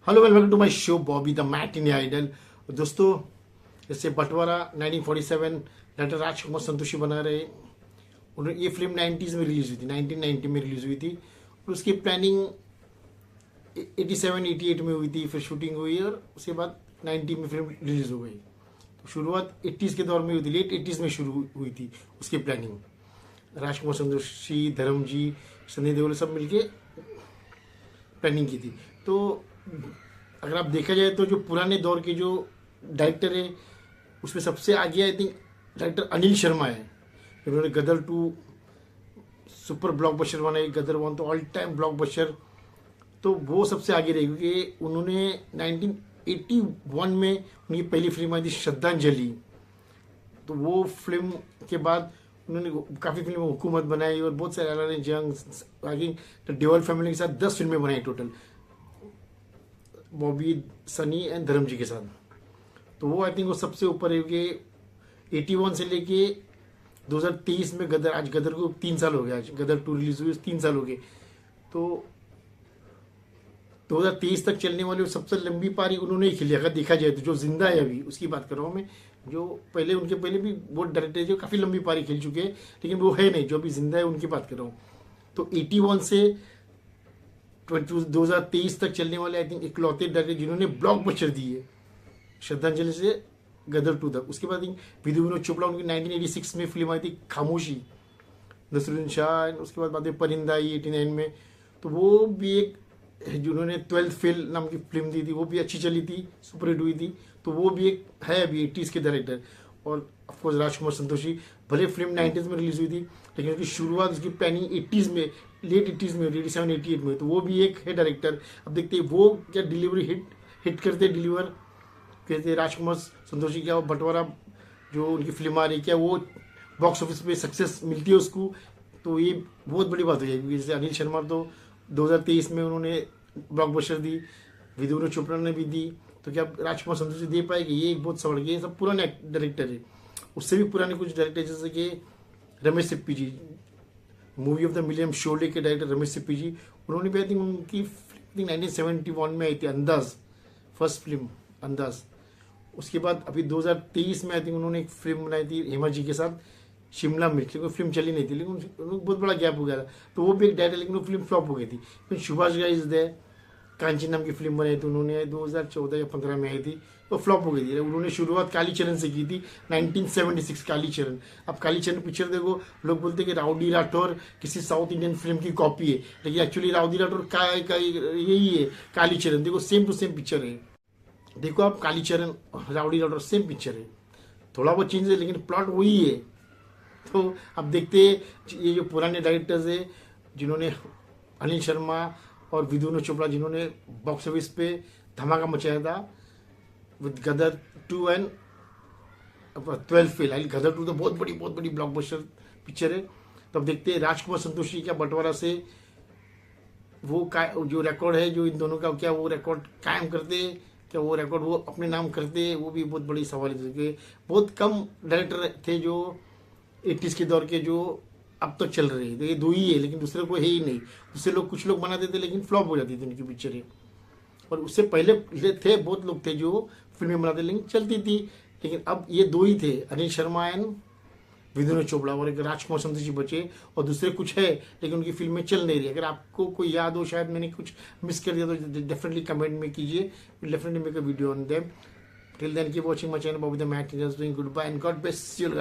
Hello welcome to my show Bobby the matinee idol. दोस्तों, जैसे बंटवारा 1947 डॉक्टर राजकुमार संतोषी बना रहे। उन्होंने ये फिल्म 90s में रिलीज हुई थी, 1990 में रिलीज हुई थी और उसकी प्लानिंग 87-88 में हुई थी, फिर शूटिंग हुई और उसके बाद 90 में फिल्म रिलीज हो गई। तो शुरुआत 80s के दौर में हुई थी, लेट 80s में शुरू हुई थी उसकी प्लानिंग। राजकुमार संतोषी, धर्म जी, सनी देओल सब मिलके प्लानिंग की थी। तो अगर आप देखा जाए तो जो पुराने दौर के जो डायरेक्टर है उसमें सबसे आगे I think director Anil Sharma है। उन्होंने गदर 2 सुपर ब्लॉकबस्टर बनाई, गदर 1 तो ऑल टाइम ब्लॉकबस्टर। तो वो सबसे आगे रही क्योंकि उन्होंने 1981 में उनकी पहली फिल्म आई थी श्रद्धांजलि। तो वो फिल्म के बाद उन्होंने काफ़ी फिल्में हुकूमत बनाई और बहुत सारे अलग जंग आगे देओल फैमिली के साथ 10 फिल्में बनाई टोटल, बॉबी, सनी एंड धर्म जी के साथ। तो वो आई थिंक वो सबसे ऊपर है कि 81 से लेके 2023 में गदर, आज गदर को 3 साल हो गया, आज गदर 2 रिलीज हुई 3 साल हो गए। तो 2023 तक चलने वाली सबसे लंबी पारी उन्होंने ही खेली। अगर देखा जाए तो जो जिंदा है अभी उसकी बात कर रहा हूँ मैं, जो पहले उनके पहले भी बहुत डायरेक्टर जो काफ़ी लंबी पारी खेल चुके हैं लेकिन वो है नहीं, जो अभी जिंदा है उनकी बात कर रहा हूँ। तो 81 से 2023 तक चलने वाले आई थिंक इकलौते डायरेक्टर जिन्होंने ब्लॉकबस्टर दिए, श्रद्धांजलि से गदर 2 तक। उसके बाद विधु विनोद चोपड़ा, उनकी 1986 में फिल्म आई थी खामोशी, नसरुद्दीन शाह। उसके बाद में परिंदा आई 89 में। तो वो भी एक जिन्होंने 12th फेल नाम की फिल्म दी थी, वो भी अच्छी चली थी, सुपरहिट हुई थी। तो वो भी एक है अभी 80s के डायरेक्टर। और ऑफकोर्स राजकुमार संतोषी, भले फिल्म 90s में रिलीज हुई थी लेकिन उसकी शुरुआत, उसकी प्लानिंग 80s में, लेट 80s में, 87-88 में। तो वो भी एक है डायरेक्टर। अब देखते हैं वो क्या डिलीवरी हिट करते डिलीवर कहते राजकुमार संतोषी, क्या वो बंटवारा जो उनकी फिल्म आ रही क्या वो बॉक्स ऑफिस पे सक्सेस मिलती है उसको। तो ये बहुत बड़ी बात हो जाएगी क्योंकि जैसे अनिल शर्मा तो 2023 में उन्होंने ब्लॉकबस्टर दी, विधु विनोद चोपड़ा ने भी दी। तो क्या राजकुमार संतोषी दे पाएगी, ये एक बहुत सवाल। ये सब पुराने डायरेक्टर है, उससे भी पुराने कुछ डायरेक्टर जैसे कि Ramesh Sippy ji, movie of the million Sholay के डायरेक्टर रमेश सिप्पी जी, उन्होंने भी आई थिंक उनकी 1971 में आई थी अंदाज, फर्स्ट फिल्म अंदाज। उसके बाद अभी 2023 में आई थिंक उन्होंने एक फिल्म बनाई थी हेमा जी के साथ, शिमला मिर्च। लेकिन फिल्म चली नहीं थी, लेकिन उनको बहुत बड़ा गैप हो गया था। तो वो भी एक डायरेक्टर, लेकिन वो फिल्म फ्लॉप हो गई थी। फिर सुभाष घई इज देयर, कांची नाम की फिल्म बनाई थी उन्होंने, 2014 या 15 में आई थी, वो फ्लॉप हो गई थी। उन्होंने शुरुआत कालीचरण से की थी 1976, कालीचरण। अब कालीचरण पिक्चर देखो, लोग बोलते हैं कि राउडी राठौर किसी साउथ इंडियन फिल्म की कॉपी है, लेकिन एक्चुअली राउडी राठौर का यही है कालीचरण। देखो सेम टू सेम पिक्चर है। देखो आप, Kalicharan, rowdy Rathore same picture है, थोड़ा बहुत चेंज है लेकिन प्लॉट वही है। तो अब देखते हैं ये जो पुराने डायरेक्टर्स है जिन्होंने अनिल शर्मा और विधु विनोद चोपड़ा जिन्होंने बॉक्स ऑफिस पे धमाका मचाया था with Gadar 2 and 12th fail. Gadar 2 तो बहुत बड़ी ब्लॉकबस्टर पिक्चर है। तो अब देखते हैं राजकुमार संतोषी क्या बंटवारा से वो जो रिकॉर्ड है जो इन दोनों का, क्या वो रिकॉर्ड कायम करते, क्या वो रिकॉर्ड वो अपने नाम करते, वो भी बहुत बड़ी सवाल है। बहुत कम डायरेक्टर थे जो 80s के दौर के जो अब तक चल रहे हैं। तो ये 2 ही है, लेकिन दूसरे को है ही नहीं। उससे लोग, कुछ लोग बनाते थे लेकिन फ्लॉप हो जाती थी उनकी पिक्चरें। और उससे पहले थे बहुत लोग थे जो फिल्में बनाते लेकिन चलती थी। लेकिन अब ये 2 ही थे, अनिल शर्मा एंड विधु विनोद चोपड़ा, और एक राजकुमार संतोषी बचे। और दूसरे कुछ है लेकिन उनकी फिल्में चल नहीं रही। अगर आपको कोई याद हो, शायद मैंने कुछ मिस कर दिया तो डेफिनेटली कमेंट में कीजिए, definitely make a video on them. Till then keep watching my channel Bobby the matinee, doing good bye and God bless you guys.